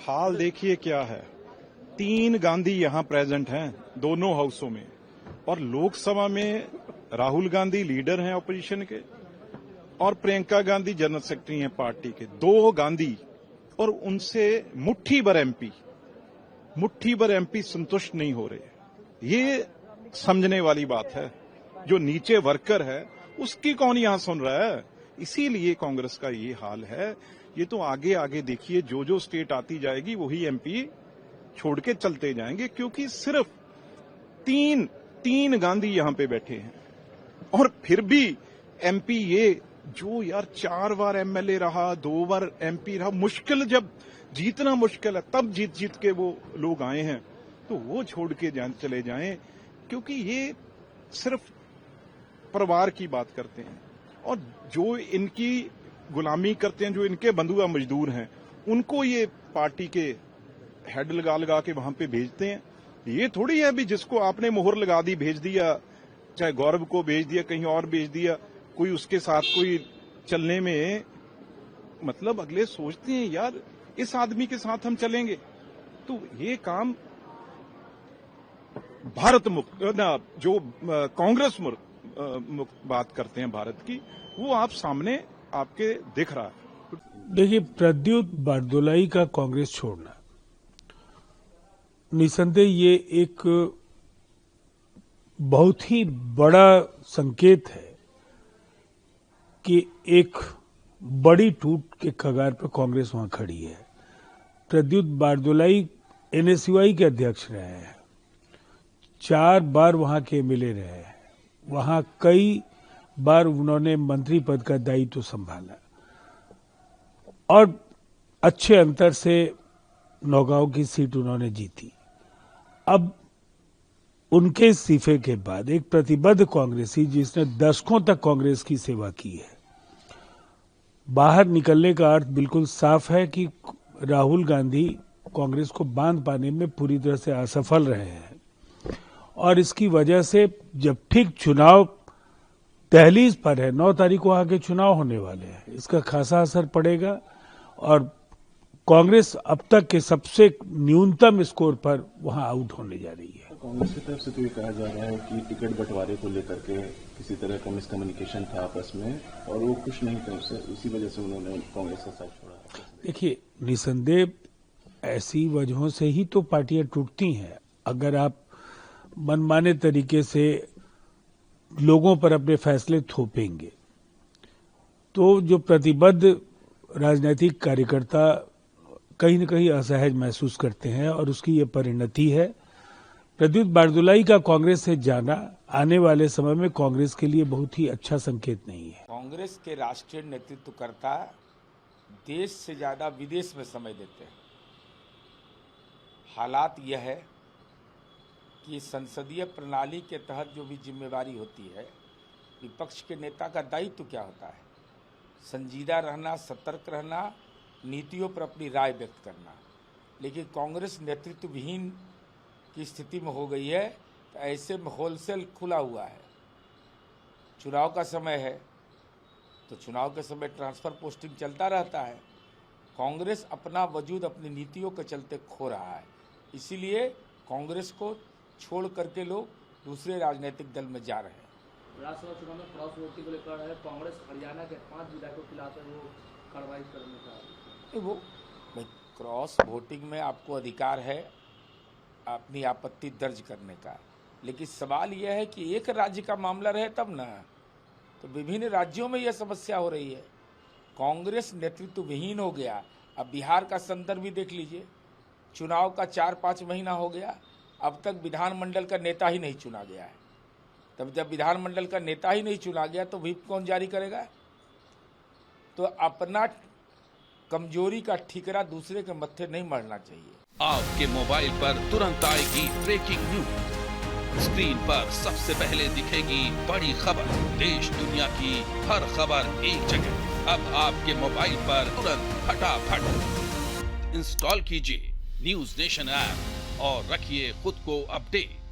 हाल देखिए क्या है। 3 गांधी यहां प्रेजेंट हैं दोनों हाउसों में, और लोकसभा में राहुल गांधी लीडर हैं ऑपोजिशन के और प्रियंका गांधी जनरल सेक्रेटरी हैं पार्टी के। 2 गांधी और उनसे मुट्ठी भर एमपी संतुष्ट नहीं हो रहे। ये समझने वाली बात है। जो नीचे वर्कर है उसकी कौन यहां सुन रहा है? इसीलिए कांग्रेस का ये हाल है। ये तो आगे आगे देखिए, जो स्टेट आती जाएगी वही एमपी छोड़ के चलते जाएंगे, क्योंकि सिर्फ तीन गांधी यहां पे बैठे हैं। और फिर भी एमपी ये जो यार 4 बार एमएलए रहा, 2 बार एमपी रहा, मुश्किल जब जीतना मुश्किल है तब जीत के वो लोग आए हैं, तो वो छोड़ के चले जाएं, क्योंकि ये सिर्फ परिवार की बात करते हैं। और जो इनकी गुलामी करते हैं, जो इनके बंधुआ मजदूर हैं, उनको ये पार्टी के हेड लगा के वहां पे भेजते हैं। ये थोड़ी है भी जिसको आपने मोहर लगा दी भेज दिया, चाहे गौरव को भेज दिया, कहीं और भेज दिया, कोई उसके साथ कोई चलने में मतलब अगले सोचते हैं यार इस आदमी के साथ हम चलेंगे। तो ये काम भारत मुक्त ना, जो कांग्रेस मुक्त बात करते हैं भारत की, वो आप सामने आपके दिख रहा है। देखिए, प्रद्युत बारदोलाई का कांग्रेस छोड़ना निसंदेह ये एक बहुत ही बड़ा संकेत है कि एक बड़ी टूट के कगार पर कांग्रेस वहां खड़ी है। प्रद्युत बारदोलाई एनएसयूआई के अध्यक्ष रहे हैं, 4 बार वहां के एमएलए रहे हैं, वहां कई बार उन्होंने मंत्री पद का दायित्व संभाला और अच्छे अंतर से नौगांव की सीट उन्होंने जीती। अब उनके इस्तीफे के बाद एक प्रतिबद्ध कांग्रेसी जिसने दशकों तक कांग्रेस की सेवा की है, बाहर निकलने का अर्थ बिल्कुल साफ है कि राहुल गांधी कांग्रेस को बांध पाने में पूरी तरह से असफल रहे हैं। और इसकी वजह से जब ठीक चुनाव दहलीज पर है, 9 तारीख को आगे चुनाव होने वाले हैं, इसका खासा असर पड़ेगा और कांग्रेस अब तक के सबसे न्यूनतम स्कोर पर वहां आउट होने जा रही है। कांग्रेस की तरफ से तो ये कहा जा रहा है कि टिकट बंटवारे को लेकर के किसी तरह का मिसकम्युनिकेशन था आपस में और वो खुश नहीं थे उससे, इसी वजह से उन्होंने कांग्रेस का साथ छोड़ा। देखिए, निसंदेह ऐसी वजहों से ही तो पार्टियां टूटती हैं। अगर आप मनमाने तरीके से लोगों पर अपने फैसले थोपेंगे तो जो प्रतिबद्ध राजनीतिक कार्यकर्ता कहीं न कहीं असहज महसूस करते हैं और उसकी ये परिणति है। प्रद्युत बारदोलाई का कांग्रेस से जाना आने वाले समय में कांग्रेस के लिए बहुत ही अच्छा संकेत नहीं है। कांग्रेस के राष्ट्रीय नेतृत्वकर्ता देश से ज्यादा विदेश में समय देते हैं। हालात यह है कि संसदीय प्रणाली के तहत जो भी जिम्मेवारी होती है, विपक्ष के नेता का दायित्व क्या होता है? संजीदा रहना, सतर्क रहना, नीतियों पर अपनी राय व्यक्त करना। लेकिन कांग्रेस नेतृत्व विहीन की स्थिति में हो गई है, तो ऐसे में होलसेल खुला हुआ है। चुनाव का समय है तो चुनाव के समय ट्रांसफर पोस्टिंग चलता रहता है। कांग्रेस अपना वजूद अपनी नीतियों के चलते खो रहा है। इसीलिए कांग्रेस को छोड़ करके लोग दूसरे राजनीतिक दल में जा रहे हैं। राज्यसभा चुनाव में क्रॉस वोटिंग को लेकर है, कांग्रेस हरियाणा के 5 विधायकों के खिलाफ वो कार्रवाई करने का। वो क्रॉस वोटिंग में आपको अधिकार है अपनी आपत्ति दर्ज करने का, लेकिन सवाल यह है कि एक राज्य का मामला रहे तब ना, तो विभिन्न राज्यों में यह समस्या हो रही है। कांग्रेस नेतृत्व विहीन हो गया। अब बिहार का संदर्भ भी देख लीजिए, चुनाव का 4-5 महीना हो गया, अब तक विधानमंडल का नेता ही नहीं चुना गया है। तब जब विधानमंडल का नेता ही नहीं चुना गया तो व्हिप कौन जारी करेगा? तो अपना कमजोरी का ठिकरा दूसरे के मत्थे नहीं मरना चाहिए। आपके मोबाइल पर तुरंत आएगी ब्रेकिंग न्यूज, स्क्रीन पर सबसे पहले दिखेगी बड़ी खबर, देश दुनिया की हर खबर एक जगह। अब आपके मोबाइल पर तुरंत फटाफट इंस्टॉल कीजिए न्यूज नेशन ऐप और रखिए खुद को अपडेट।